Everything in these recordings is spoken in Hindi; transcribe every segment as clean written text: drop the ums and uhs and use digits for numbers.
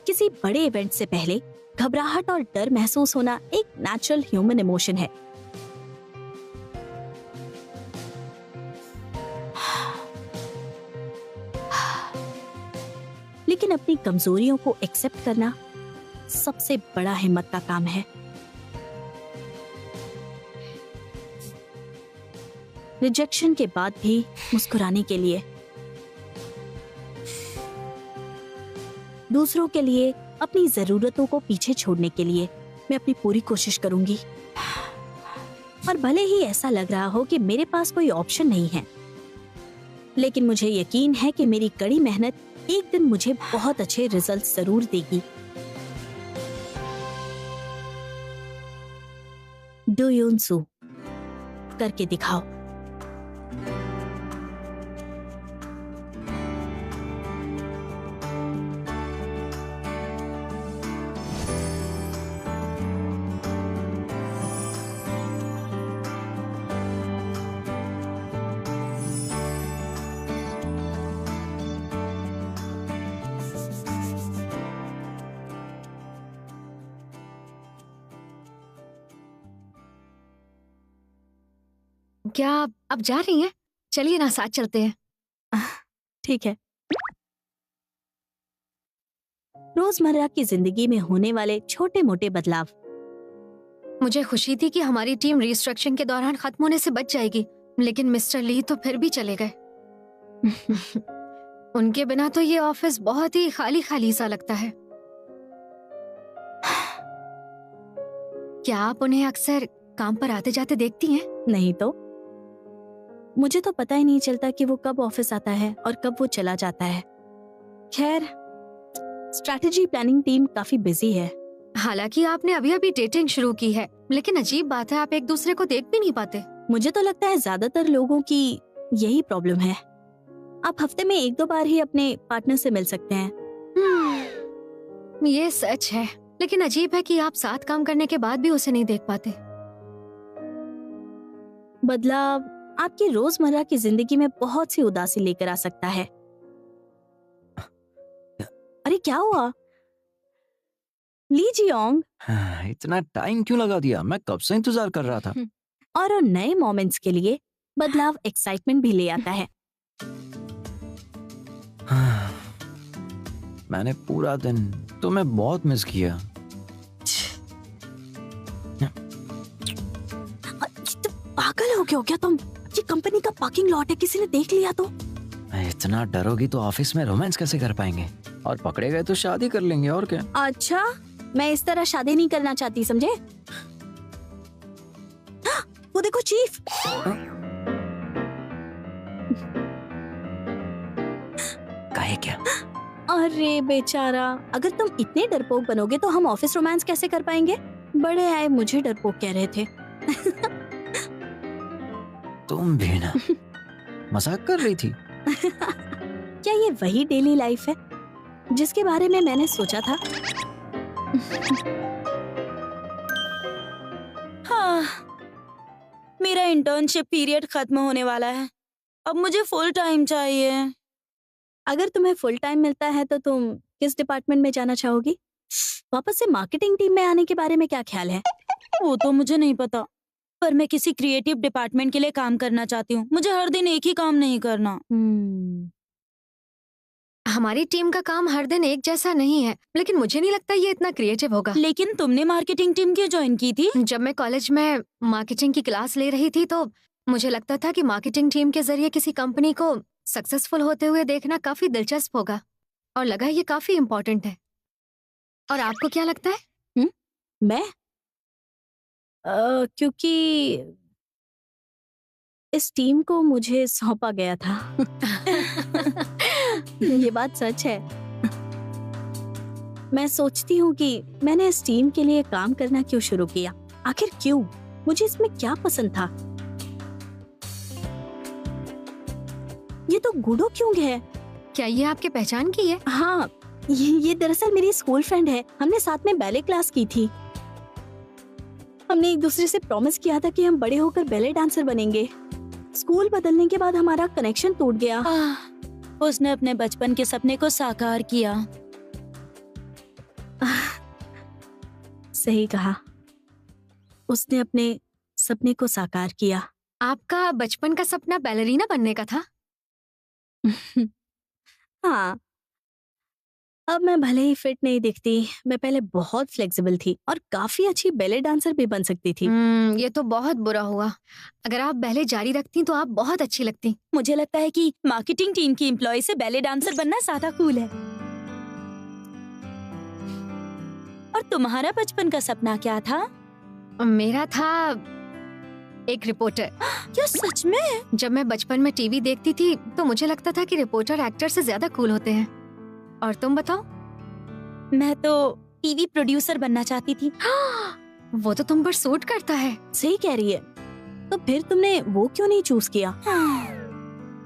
किसी बड़े इवेंट से पहले घबराहट और डर महसूस होना एक नेचुरल ह्यूमन इमोशन है। लेकिन अपनी कमजोरियों को एक्सेप्ट करना सबसे बड़ा हिम्मत का काम है। रिजेक्शन के बाद भी मुस्कुराने के लिए, दूसरों के लिए, अपनी जरूरतों को पीछे छोड़ने के लिए मैं अपनी पूरी कोशिश करूंगी। और भले ही ऐसा लग रहा हो कि मेरे पास कोई ऑप्शन नहीं है, लेकिन मुझे यकीन है कि मेरी कड़ी मेहनत एक दिन मुझे बहुत अच्छे रिजल्ट जरूर देगी। डू यून्सू करके दिखाओ। क्या अब जा रही हैं? चलिए ना, साथ चलते हैं। ठीक है। रोजमर्रा की जिंदगी में होने वाले छोटे मोटे बदलाव। मुझे खुशी थी कि हमारी टीम रिस्ट्रक्चरिंग के दौरान खत्म होने से बच जाएगी, लेकिन मिस्टर ली तो फिर भी चले गए। उनके बिना तो ये ऑफिस बहुत ही खाली खाली सा लगता है। क्या आप उन्हें अक्सर काम पर आते जाते देखती हैं? नहीं तो, मुझे तो पता ही नहीं चलता कि वो कब ऑफिस आता है और कब वो चला जाता है। खैर, स्ट्रैटेजी प्लानिंग टीम काफी बिजी है। हालांकि आपने अभी अभी डेटिंग शुरू की है, लेकिन अजीब बात है, आप एक दूसरे को देख भी नहीं पाते। मुझे तो लगता है ज्यादातर लोगों की यही प्रॉब्लम है। आप हफ्ते में 1-2 बार ही अपने पार्टनर से मिल सकते हैं। ये सच है, लेकिन अजीब है कि आप साथ काम करने के बाद भी उसे नहीं देख पाते। बदलाव आपकी रोजमर्रा की जिंदगी में बहुत सी उदासी लेकर आ सकता है। अरे क्या हुआ? ली जियोंग, इतना टाइम क्यों लगा दिया? मैं कब से इंतजार कर रहा था। और उन नए मोमेंट्स के लिए बदलाव एक्साइटमेंट भी ले आता है। मैंने पूरा दिन तुम्हें बहुत मिस किया। पागल हो क्या तुम? ये कंपनी का पार्किंग लॉट है, किसी ने देख लिया तो? इतना डरोगी तो ऑफिस में रोमांस कैसे कर पाएंगे? और पकड़े गए तो शादी कर लेंगे, और क्या। अच्छा, मैं इस तरह शादी नहीं करना चाहती, समझे? वो देखो चीफ। काहे क्या? अरे बेचारा, अगर तुम इतने डरपोक बनोगे तो हम ऑफिस रोमांस कैसे कर पाएंगे? बड़े आए मुझे डरपोक कह रहे थे। तुम भी ना मजाक कर रही थी। क्या ये वही डेली लाइफ है जिसके बारे में मैंने सोचा था? हाँ, मेरा इंटर्नशिप पीरियड खत्म होने वाला है। अब मुझे फुल टाइम चाहिए। अगर तुम्हें फुल टाइम मिलता है तो तुम किस डिपार्टमेंट में जाना चाहोगी? वापस से मार्केटिंग टीम में आने के बारे में क्या ख्याल है? वो तो मुझे नहीं पता, पर मैं किसी क्रिएटिव डिपार्टमेंट के लिए काम करना चाहती हूँ। मुझे हर दिन एक ही काम नहीं करना। हमारी टीम का काम हर दिन एक जैसा नहीं है, लेकिन मुझे नहीं लगता ये इतना क्रिएटिव होगा। लेकिन तुमने मार्केटिंग टीम क्यों ज्वाइन की थी? जब मैं कॉलेज में मार्केटिंग की क्लास ले रही थी तो मुझे लगता था कि मार्केटिंग टीम के जरिए किसी कंपनी को सक्सेसफुल होते हुए देखना काफी दिलचस्प होगा, और लगा ये काफी इम्पोर्टेंट है। और आपको क्या लगता है? मैं क्योंकि इस टीम को मुझे सौंपा गया था। ये बात सच है। मैं सोचती हूँ कि मैंने इस टीम के लिए काम करना क्यों शुरू किया। आखिर क्यों? मुझे इसमें क्या पसंद था? ये तो गुडो क्यों है? क्या ये आपके पहचान की है? हाँ, ये दरअसल मेरी स्कूल फ्रेंड है। हमने साथ में बैले क्लास की थी। हमने एक दूसरे से प्रॉमिस किया था कि हम बड़े होकर बैले डांसर बनेंगे। स्कूल बदलने के बाद हमारा कनेक्शन टूट गया। उसने अपने बचपन के सपने को साकार किया। सही कहा, उसने अपने सपने को साकार किया। आपका बचपन का सपना बैलरीना बनने का था? हाँ, अब मैं भले ही फिट नहीं दिखती, मैं पहले बहुत फ्लेक्सिबल थी और काफी अच्छी बैले डांसर भी बन सकती थी। ये तो बहुत बुरा हुआ। अगर आप बैले जारी रखती तो आप बहुत अच्छी लगती। मुझे लगता है कि मार्केटिंग टीम की एम्प्लॉय से बैले डांसर बनना ज्यादा कूल है। और तुम्हारा बचपन का सपना क्या था? मेरा था एक रिपोर्टर। क्या सच में? जब मैं बचपन में टीवी देखती थी तो मुझे लगता था कि रिपोर्टर एक्टर से ज्यादा कूल होते हैं। और तुम बताओ? मैं तो टीवी प्रोड्यूसर बनना चाहती थी। वो तो तुम पर सूट करता है। सही कह रही है। तो फिर तुमने वो क्यों नहीं चूज किया?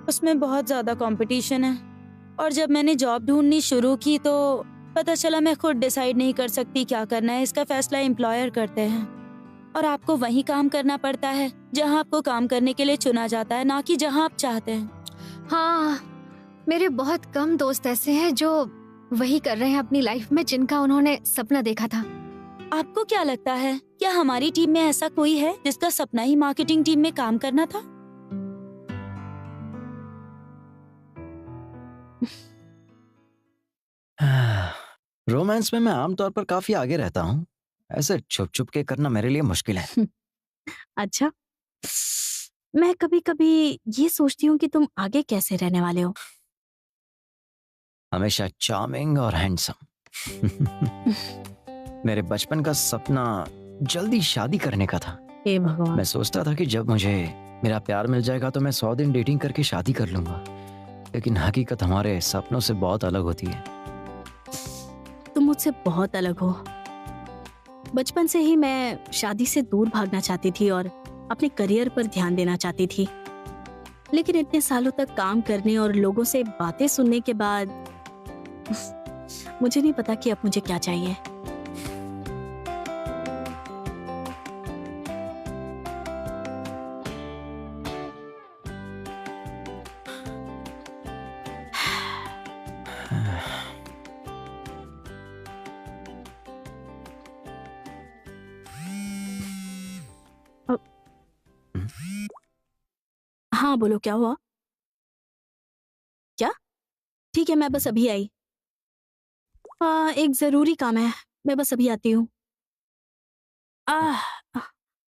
उसमें बहुत ज्यादा कंपटीशन है और जब मैंने जॉब ढूंढनी शुरू की तो पता चला मैं खुद डिसाइड नहीं कर सकती क्या करना है। इसका फैसला एम्प्लॉयर करते हैं और आपको वहीं काम करना पड़ता है जहां आपको काम करने के लिए चुना जाता है, ना कि जहां आप चाहते हैं। हाँ, मेरे बहुत कम दोस्त ऐसे हैं जो वही कर रहे हैं अपनी लाइफ में जिनका उन्होंने सपना देखा था। आपको क्या लगता है, क्या हमारी टीम में ऐसा कोई है जिसका सपना ही मार्केटिंग टीम में काम करना था? रोमांस में मैं आमतौर पर काफी आगे रहता हूँ। ऐसे छुप छुप के करना मेरे लिए मुश्किल है। अच्छा, मैं कभी कभी ये सोचती हूँ कि तुम आगे कैसे रहने वाले हो। हमेशा चार्मिंग और हैंडसम। मेरे बचपन का सपना जल्दी शादी करने का था। हे भगवान। मैं सोचता था कि जब मुझे मेरा प्यार मिल जाएगा तो मैं 100 दिन डेटिंग करके शादी कर लूंगा, लेकिन हकीकत हमारे सपनों से बहुत अलग होती है। तुम मुझसे बहुत अलग हो। बचपन से ही मैं शादी से दूर भागना चाहती थी और अपने करियर पर ध्यान देना चाहती थी, लेकिन इतने सालों तक काम करने और लोगों से बातें सुनने के बाद मुझे नहीं पता कि अब मुझे क्या चाहिए। हाँ बोलो, क्या हुआ? क्या? ठीक है, मैं बस अभी आई। एक जरूरी काम है, मैं बस अभी आती हूँ।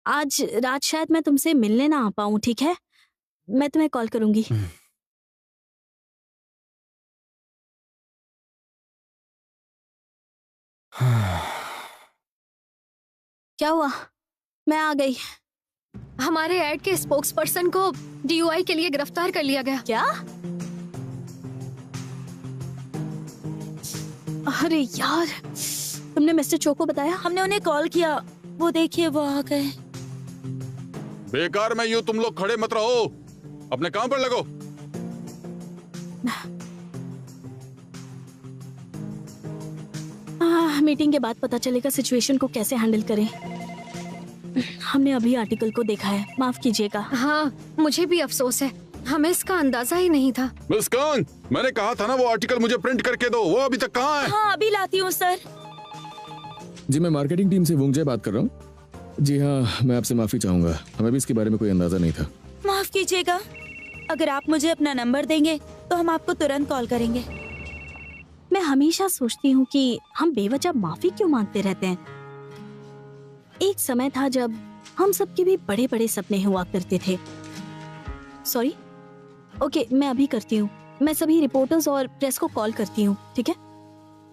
आज रात शायद मैं तुमसे मिलने ना आ पाऊँ, ठीक है? मैं तुम्हें कॉल करूंगी। क्या हुआ? मैं आ गई। हमारे ऐड के स्पोक्स पर्सन को DUI के लिए गिरफ्तार कर लिया गया। क्या? अरे यार, तुमने मिस्टर चो को बताया? हमने उन्हें कॉल किया, वो देखिए वो आ गए। बेकार में यूं तुम लोग खड़े मत रहो, अपने काम पर लगो। मीटिंग के बाद पता चलेगा सिचुएशन को कैसे हैंडल करें। हमने अभी आर्टिकल को देखा है, माफ कीजिएगा। हाँ, मुझे भी अफसोस है, हमें इसका अंदाजा ही नहीं था। मुस्कान, मैंने कहा था ना वो आर्टिकल मुझे प्रिंट करके दो, वो अभी तक कहाँ है? हाँ अभी लाती हूँ सर। जी मैं मार्केटिंग टीम से वुंगजे बात कर रहा हूँ। जी हाँ, मैं आपसे माफी चाहूंगा, हमें भी इसके बारे में कोई अंदाजा नहीं था। माफ कीजिएगा, अगर आप मुझे अपना नंबर देंगे तो हम आपको तुरंत कॉल करेंगे। मैं हमेशा सोचती हूँ कि हम बेवजह माफी क्यों मांगते रहते हैं। एक समय था जब हम सबके भी बड़े बड़े सपने हुआ करते थे। सॉरी, ओके मैं अभी करती हूँ। मैं सभी रिपोर्टर्स और प्रेस को कॉल करती हूँ, ठीक है?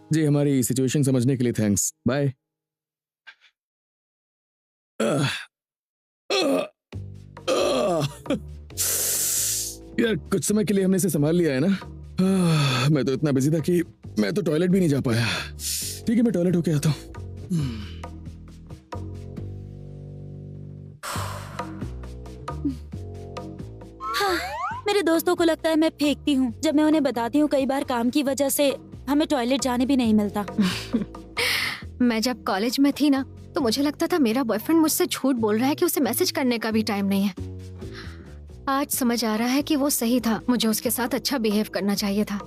जी हमारी सिचुएशन समझने के लिए थैंक्स, बाय। यार कुछ समय के लिए हमने इसे संभाल लिया है ना। मैं तो इतना बिजी था कि मैं तो टॉयलेट भी नहीं जा पाया। ठीक है मैं टॉयलेट होके आता हूँ। मेरे दोस्तों को लगता है मैं फेंकती हूँ जब मैं उन्हें बताती हूँ। कई बार काम की वजह से हमें टॉयलेट जाने भी नहीं मिलता। मैं जब कॉलेज में थी ना तो मुझे लगता था मेरा बॉयफ्रेंड मुझसे झूठ बोल रहा है कि उसे मैसेज करने का भी टाइम नहीं है। आज समझ आ रहा है कि वो सही था, मुझे उसके साथ अच्छा बिहेव करना चाहिए था।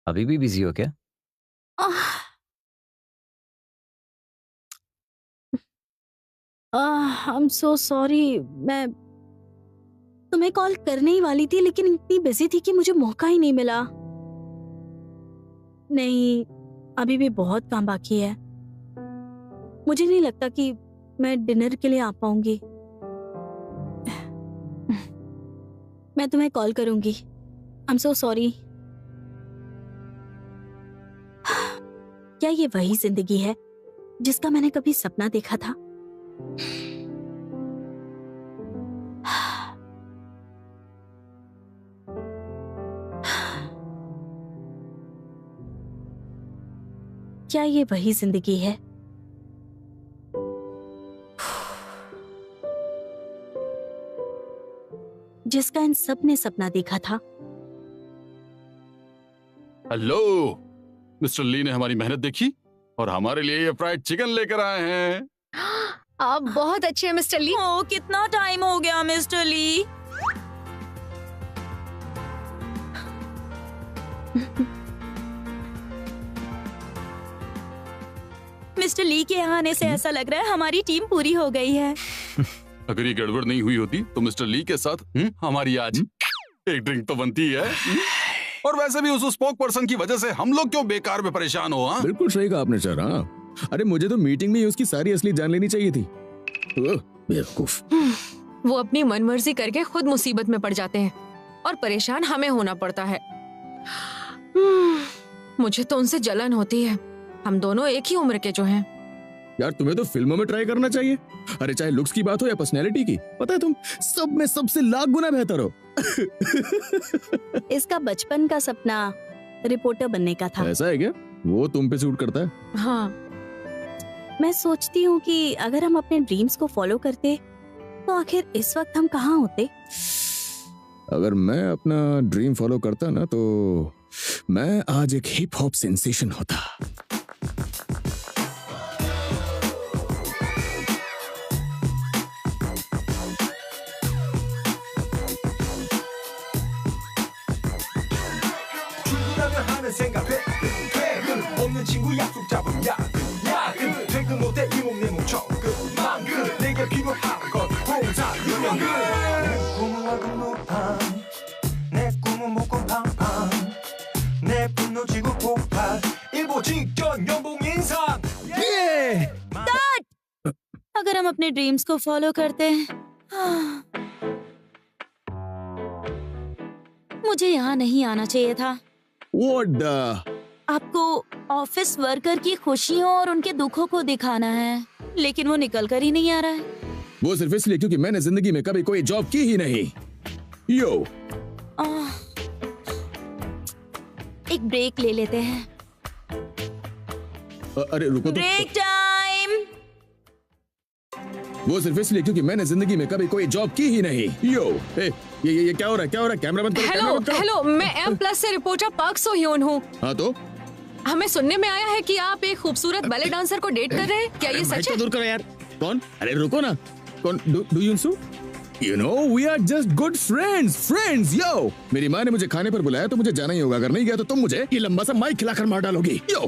अभी भी बिजी हो क्या? I am so sorry. मैं तुम्हें कॉल करने ही वाली थी, लेकिन इतनी बिजी थी कि मुझे मौका ही नहीं मिला। नहीं, अभी भी बहुत काम बाकी है। मुझे नहीं लगता कि मैं डिनर के लिए आ पाऊंगी। मैं तुम्हें कॉल करूंगी। I am so sorry. क्या ये वही जिंदगी है जिसका मैंने कभी सपना देखा था? क्या ये वही जिंदगी है? जिसका इन सब ने सपना देखा था? हेलो, मिस्टर ली ने हमारी मेहनत देखी और हमारे लिए ये फ्राइड चिकन लेकर आए हैं। आप बहुत अच्छे हैं मिस्टर ली। ओ, कितना टाइम हो गया मिस्टर ली। मिस्टर ली के यहाँ आने से ऐसा लग रहा है हमारी टीम पूरी हो गई है। अगर ये गड़बड़ नहीं हुई होती तो मिस्टर ली के साथ हमारी आज एक ड्रिंक तो बनती है। और वैसे भी उस स्पोक पर्सन की वजह से हम लोग क्यों बेकार में परेशान हो? हाँ, बिल्कुल सही कहा आपने सर। हाँ, अरे मुझे तो मीटिंग में ही उसकी सारी असली जान लेनी चाहिए थी। बेवकूफ। वो अपनी मनमर्जी करके खुद मुसीबत में पड़ जाते हैं और परेशान हमें होना पड़ता है। मुझे तो उनसे जलन होती है। हम दोनों एक ही उम्र के जो हैं। यार तुम्हें तो फिल्मों में ट्राई करना चाहिए। अरे चाहे लुक्स की बात हो या पर्सनैलिटी की, पता है तुम सब में सबसे लाख गुना बेहतर हो। इसका बचपन का सपना रिपोर्टर बनने का था। ऐसा है क्या? वो तुम पे सूट करता है? हाँ, मैं सोचती हूँ कि अगर हम अपने ड्रीम्स को फॉलो करते तो आखिर इस वक्त हम कहाँ होते? अगर मैं अपना ड्रीम फॉलो करता ना तो मैं आज एक हिप हॉप सेंसेशन होता। 하는 생각 퇴근 없는 친구 약속 잡은 야근 퇴근 못해 이 몸 내 몸 적금만큼 내게 필요한 건 공사 유명근 내 꿈은 월급 높아 내 꿈은 목건 팡팡 내 분노 지구 폭발 일보 직전 연봉 인상 अगर हम अपने ड्रीम्स को फॉलो करते मुझे यहाँ नहीं आना चाहिए था। What the? आपको ऑफिस वर्कर की खुशियों और उनके दुखों को दिखाना है, लेकिन वो निकल कर ही नहीं आ रहा है। वो सिर्फ इसलिए क्योंकि मैंने जिंदगी में कभी कोई जॉब की ही नहीं। यो, एक ब्रेक ले लेते हैं। अरे रुको तो। Break time. वो सिर्फ इसलिए क्योंकि मैंने जिंदगी में कभी कोई जॉब की ही नहीं। यो, ये क्या हो रहा है? क्या हो रहा है? कैमरा बंद करो। कैमरा बंद करो। हेलो, मैं M+ से रिपोर्टर पार्क सो ह्यून हूँ। हाँ तो हमें सुनने में आया है कि आप एक खूबसूरत बैले डांसर को डेट कर रहे हैं। क्या ये सच है? दूर करो यार। कौन? अरे रुको ना। कौन? Do you sue? You know, we are just good friends, yo. मेरी माँ ने मुझे खाने पर बुलाया तो मुझे जाना ही होगा। अगर नहीं गया तो तुम मुझे ये लंबा सा माइक खिलाकर मार डालोगी। यो,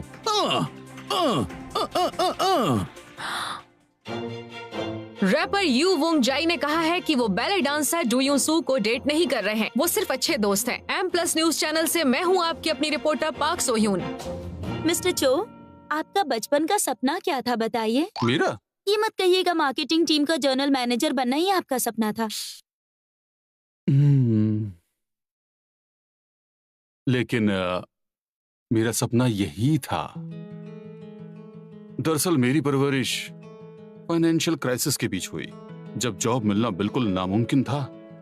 रैपर यू वोंग जाई ने कहा है कि वो बैले डांसर डू यू सू को डेट नहीं कर रहे हैं। वो सिर्फ अच्छे दोस्त हैं। M+ न्यूज चैनल से मैं हूँ आपकी अपनी रिपोर्टर पार्क सो ह्यून। मिस्टर चो, आपका बचपन का सपना क्या था बताइए? मेरा? ये मत कहिएगा मार्केटिंग टीम का जनरल मैनेजर बनना ही आपका सपना था। लेकिन मेरा सपना यही था। दरअसल मेरी परवरिश फाइनेंशियल क्राइसिस के बीच हुई, जब जॉब मिलना बिल्कुल नामुमकिन था।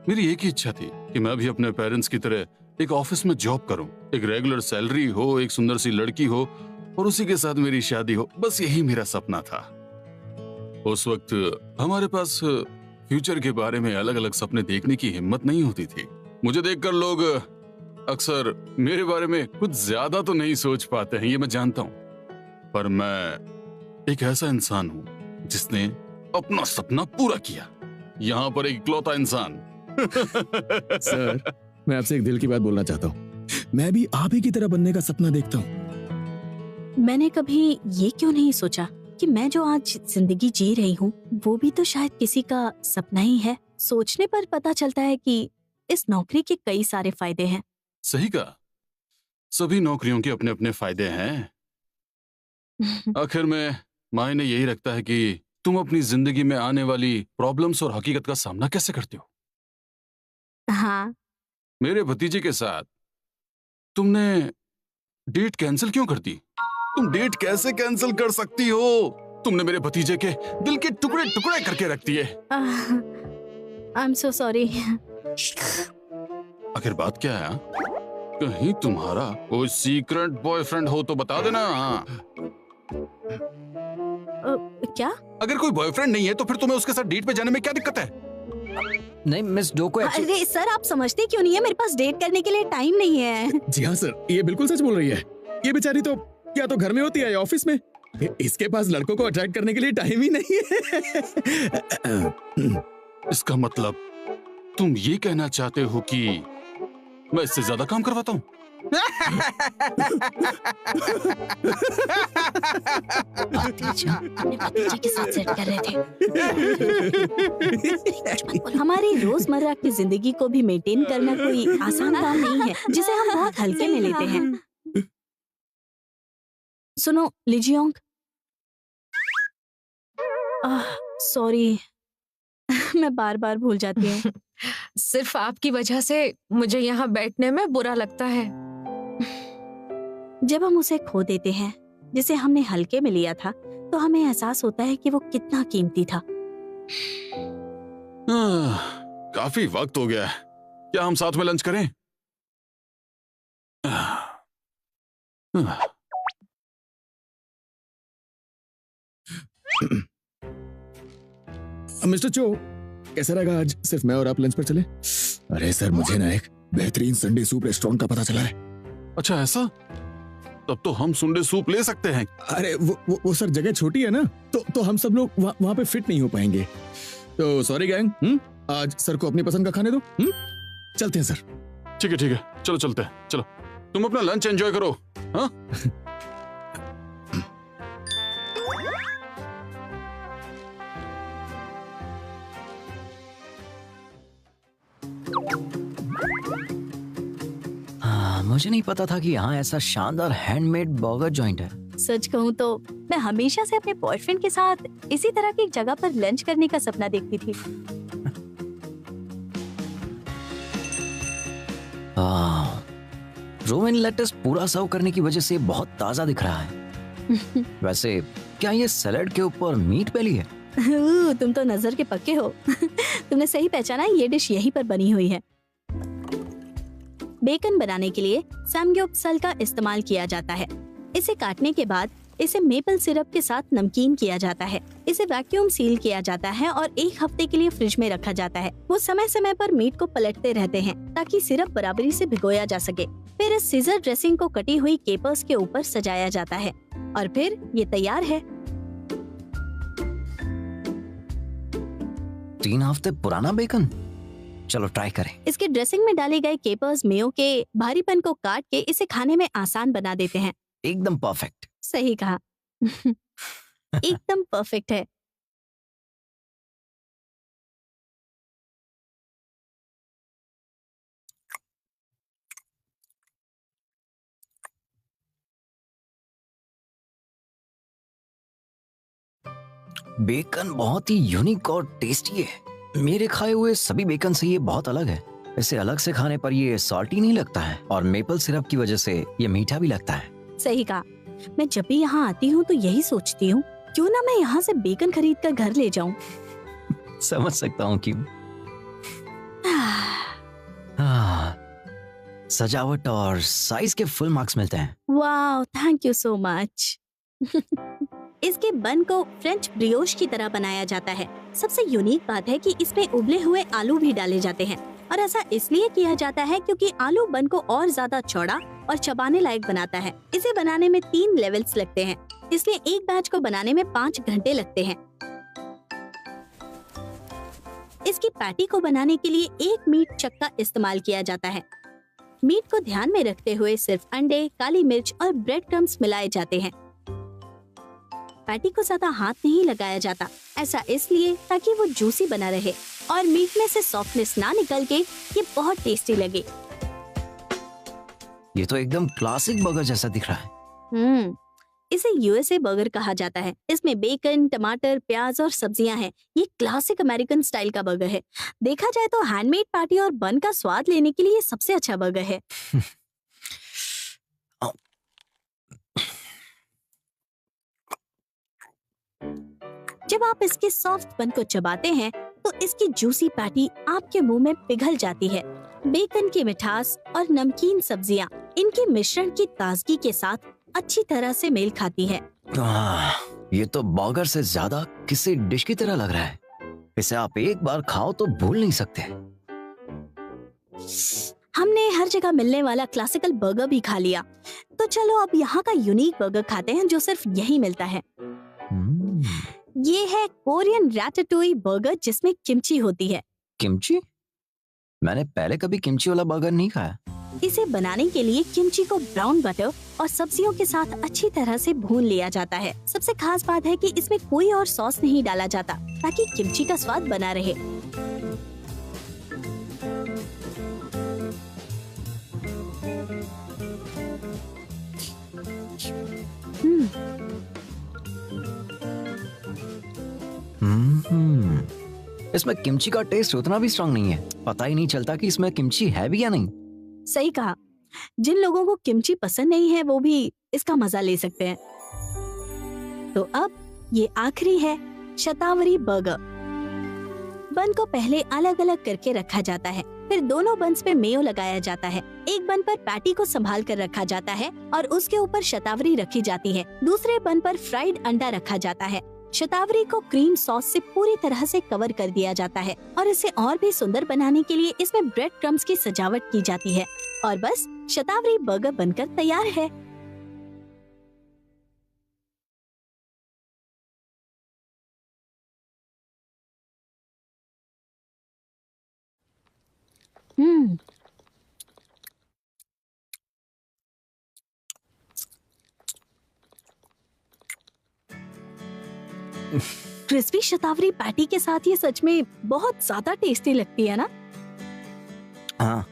मेरी एक ही इच्छा थी कि मैं भी अपने पेरेंट्स की तरह एक ऑफिस में जॉब करूं, एक रेगुलर सैलरी हो, एक सुंदर सी लड़की हो और उसी के साथ मेरी शादी हो। बस यही मेरा सपना था। उस वक्त हमारे पास फ्यूचर के बारे में अलग अलग सपने देखने की हिम्मत नहीं होती थी। मुझे देखकर लोग अक्सर मेरे बारे में कुछ ज्यादा तो नहीं सोच पाते हैं, ये मैं जानता हूं, पर मैं एक ऐसा इंसान हूं जिसने अपना सपना पूरा किया। यहाँ पर एक इकलौता इंसान। सर, मैं आपसे एक दिल की बात बोलना चाहता हूँ। मैं भी आप ही की तरह बनने का सपना देखता हूँ। मैंने कभी ये क्यों नहीं सोचा कि मैं जो आज जिंदगी जी रही हूँ वो भी तो शायद किसी का सपना ही है। सोचने पर पता चलता है कि इस नौकरी के कई सारे फायदे हैं। सही कहा, सभी नौकरियों के अपने अपने फायदे हैं। आखिर में मायने यही रखता है कि तुम अपनी जिंदगी में आने वाली प्रॉब्लम्स और हकीकत का सामना कैसे करते हो। हाँ, मेरे भतीजे के साथ तुमने डेट कैंसिल क्यों कर दी? तुम डेट कैसे कैंसिल कर सकती हो? तुमने मेरे भतीजे के दिल के टुकड़े टुकड़े करके रख दिए। I am so sorry. आखिर बात क्या है? हाँ? कहीं तुम्हारा कोई सीक्रेट बॉयफ्रेंड हो तो बता देना। क्या? अगर कोई बॉयफ्रेंड नहीं है तो फिर तुम्हें उसके साथ डेट पे जाने में क्या दिक्कत है? नहीं मिस डो को अरे सर, आप समझते क्यों नहीं है? मेरे पास डेट करने के लिए टाइम नहीं है। जी हाँ सर, ये बिल्कुल सच बोल रही है। ये बेचारी तो या तो घर में होती है या ऑफिस में। इसके पास लड़कों को अट्रैक्ट करने के लिए टाइम ही नहीं है। इसका मतलब तुम ये कहना चाहते हो कि मैं इससे ज्यादा काम करवाता हूँ? अपने भतीजे के साथ सेट कर रहे थे। हमारी रोजमर्रा की जिंदगी को भी मेंटेन करना कोई आसान काम नहीं है, जिसे हम बहुत हल्के में लेते हैं। सुनो लिजियोंग, सॉरी, मैं बार बार भूल जाती हूँ। सिर्फ आपकी वजह से मुझे यहाँ बैठने में बुरा लगता है। जब हम उसे खो देते हैं जिसे हमने हल्के में लिया था, तो हमें एहसास होता है कि वो कितना कीमती था। काफी वक्त हो गया है, क्या हम साथ में लंच करें? मिस्टर चो, कैसा रहेगा आज सिर्फ मैं और आप लंच पर चले? अरे सर, मुझे ना एक बेहतरीन संडे सूप रेस्टोरेंट का पता चला है। अच्छा ऐसा? तब तो हम संडे सूप ले सकते हैं। अरे वो सर जगह छोटी है ना, तो हम सब लोग वहाँ पे फिट नहीं हो पाएंगे। तो सॉरी गैंग, आज सर को अपनी पसंद का खाने दो। चलते हैं सर। ठीक है, चलो चलते हैं। चलो तुम अपना लंच एंजॉय करो। हाँ? मुझे नहीं पता था कि यहाँ ऐसा शानदार हैंडमेड बर्गर जॉइंट है। सच कहूँ तो मैं हमेशा से अपने बॉयफ्रेंड के साथ इसी तरह की एक जगह पर लंच करने का सपना देखती थी। रोमेन लेटस पूरा सर्व करने की वजह से बहुत ताजा दिख रहा है। वैसे क्या ये सैलेड के ऊपर मीट पैली है? तुम तो नजर के पक्के हो। तुमने सही पहचाना, ये डिश यहीं पर बनी हुई है। बेकन बनाने के लिए सैमग्योप्सल का इस्तेमाल किया जाता है। इसे काटने के बाद इसे मेपल सिरप के साथ नमकीन किया जाता है। इसे वैक्यूम सील किया जाता है और 1 हफ्ते के लिए फ्रिज में रखा जाता है। वो समय समय पर मीट को पलटते रहते हैं ताकि सिरप बराबरी से भिगोया जा सके। फिर इस सीजर ड्रेसिंग को कटी हुई केपर्स के ऊपर सजाया जाता है और फिर ये तैयार है। 3 हफ्ते पुराना बेकन, चलो ट्राई करें। इसके ड्रेसिंग में डाले गए केपर्स मेयो के भारीपन को काट के इसे खाने में आसान बना देते हैं। एकदम परफेक्ट। सही कहा। एकदम परफेक्ट है। बेकन बहुत ही यूनिक और टेस्टी है। मेरे खाए हुए सभी बेकन से ये बहुत अलग है। इसे अलग से खाने पर ये सॉल्टी नहीं लगता है और मेपल सिरप की वजह से ये मीठा भी लगता है। सही कहा। मैं जब भी यहाँ आती हूँ तो यही सोचती हूँ, क्यों ना मैं यहाँ से बेकन खरीद कर घर ले जाऊँ। समझ सकता हूँ क्यों। सजावट और साइज के फुल मार्क्स मिलते हैं। वाह, थैंक यू सो मच। इसके बन को फ्रेंच ब्रियोश की तरह बनाया जाता है। सबसे यूनिक बात है कि इसमें उबले हुए आलू भी डाले जाते हैं और ऐसा इसलिए किया जाता है क्योंकि आलू बन को और ज्यादा चौड़ा और चबाने लायक बनाता है। इसे बनाने में 3 लेवल्स लगते हैं, इसलिए एक बैच को बनाने में 5 घंटे लगते हैं। इसकी पैटी को बनाने के लिए 1 मीट चक का इस्तेमाल किया जाता है। मीट को ध्यान में रखते हुए सिर्फ अंडे, काली मिर्च और ब्रेड क्रम्स मिलाए जाते हैं। पैटी को ज्यादा हाथ नहीं लगाया जाता, ऐसा इसलिए ताकि वो जूसी बना रहे और मीट में से सॉफ्टनेस ना निकल के ये बहुत टेस्टी लगे। ये तो एकदम क्लासिक बर्गर जैसा दिख रहा है। इसे यूएसए बर्गर कहा जाता है। इसमें बेकन, टमाटर, प्याज और सब्जियां हैं। ये क्लासिक अमेरिकन स्टाइल का बर्गर है। देखा जाए तो हैंडमेड पैटी और बन का स्वाद लेने के लिए ये सबसे अच्छा बर्गर है। जब आप इसके सॉफ्ट बन को चबाते हैं तो इसकी जूसी पैटी आपके मुंह में पिघल जाती है। बेकन की मिठास और नमकीन सब्जियां इनके मिश्रण की ताजगी के साथ अच्छी तरह से मेल खाती है। ये तो बर्गर से ज्यादा किसी डिश की तरह लग रहा है। इसे आप एक बार खाओ तो भूल नहीं सकते। हमने हर जगह मिलने वाला क्लासिकल बर्गर भी खा लिया, तो चलो अब यहाँ का यूनिक बर्गर खाते हैं जो सिर्फ यही मिलता है। ये है कोरियन रैटाटोई बर्गर जिसमें किमची होती है। किमची? मैंने पहले कभी किमची वाला बर्गर नहीं खाया। इसे बनाने के लिए किमची को ब्राउन बटर और सब्जियों के साथ अच्छी तरह से भून लिया जाता है। सबसे खास बात है कि इसमें कोई और सॉस नहीं डाला जाता ताकि किमची का स्वाद बना रहे। इसमें किमची का टेस्ट उतना भी स्ट्रांग नहीं है। पता ही नहीं चलता कि इसमें किमची है भी या नहीं। सही कहा। जिन लोगों को किमची पसंद नहीं है वो भी इसका मजा ले सकते हैं। तो अब ये आखिरी है शतावरी बर्गर। बन को पहले अलग अलग करके रखा जाता है, फिर दोनों बन्स पे मेयो लगाया जाता है। एक बन पर पैटी को संभाल कर रखा जाता है और उसके ऊपर शतावरी रखी जाती है। दूसरे बन पर फ्राइड अंडा रखा जाता है। शतावरी को क्रीम सॉस से पूरी तरह से कवर कर दिया जाता है और इसे और भी सुंदर बनाने के लिए इसमें ब्रेड क्रम्स की सजावट की जाती है और बस शतावरी बर्गर बनकर तैयार है। क्रिस्पी शतावरी पैटी के साथ ये सच में बहुत ज्यादा टेस्टी लगती है ना? हाँ,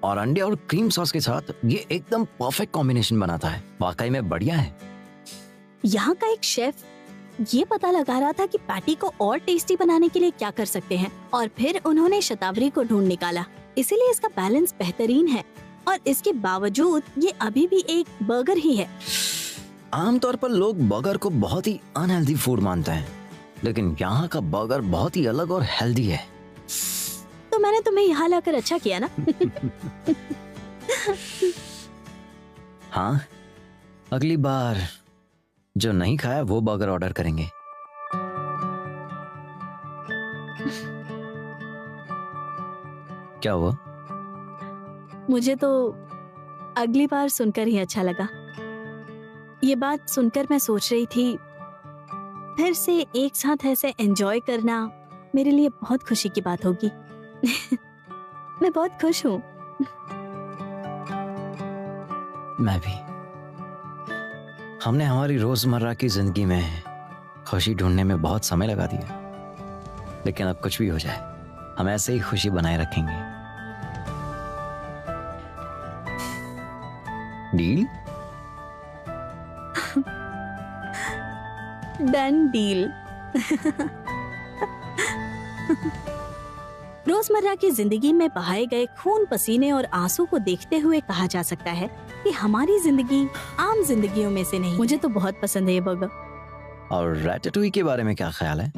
और अंडे और क्रीम सॉस के साथ ये एकदम परफेक्ट कॉम्बिनेशन बनाता है। वाकई में बढ़िया है। यहाँ का एक शेफ ये पता लगा रहा था कि पैटी को और टेस्टी बनाने के लिए क्या कर सकते हैं और फिर उन्होंने शतावरी को ढूंढ निकाला। इसीलिए इसका बैलेंस बेहतरीन है और इसके बावजूद ये अभी भी एक बर्गर ही है। आमतौर पर लोग बर्गर को बहुत ही अनहेल्दी फूड मानते हैं, लेकिन यहाँ का बर्गर बहुत ही अलग और हेल्दी है। तो मैंने तुम्हें यहाँ लाकर अच्छा किया ना? हाँ, अगली बार जो नहीं खाया वो बर्गर ऑर्डर करेंगे। क्या हुआ? मुझे तो अगली बार सुनकर ही अच्छा लगा। ये बात सुनकर मैं सोच रही थी फिर से एक साथ ऐसे एंजॉय करना मेरे लिए बहुत खुशी की बात होगी। मैं बहुत खुश हूँ। मैं भी। हमने हमारी रोजमर्रा की जिंदगी में खुशी ढूंढने में बहुत समय लगा दिया, लेकिन अब कुछ भी हो जाए हम ऐसे ही खुशी बनाए रखेंगे। डील? Done deal. रोजमर्रा की जिंदगी में बहाए गए खून, पसीने और आंसू को देखते हुए कहा जा सकता है कि हमारी जिंदगी आम जिंदगियों में से नहीं। मुझे तो बहुत पसंद है ये बर्गर। और रैटाटूई के बारे में क्या ख्याल है?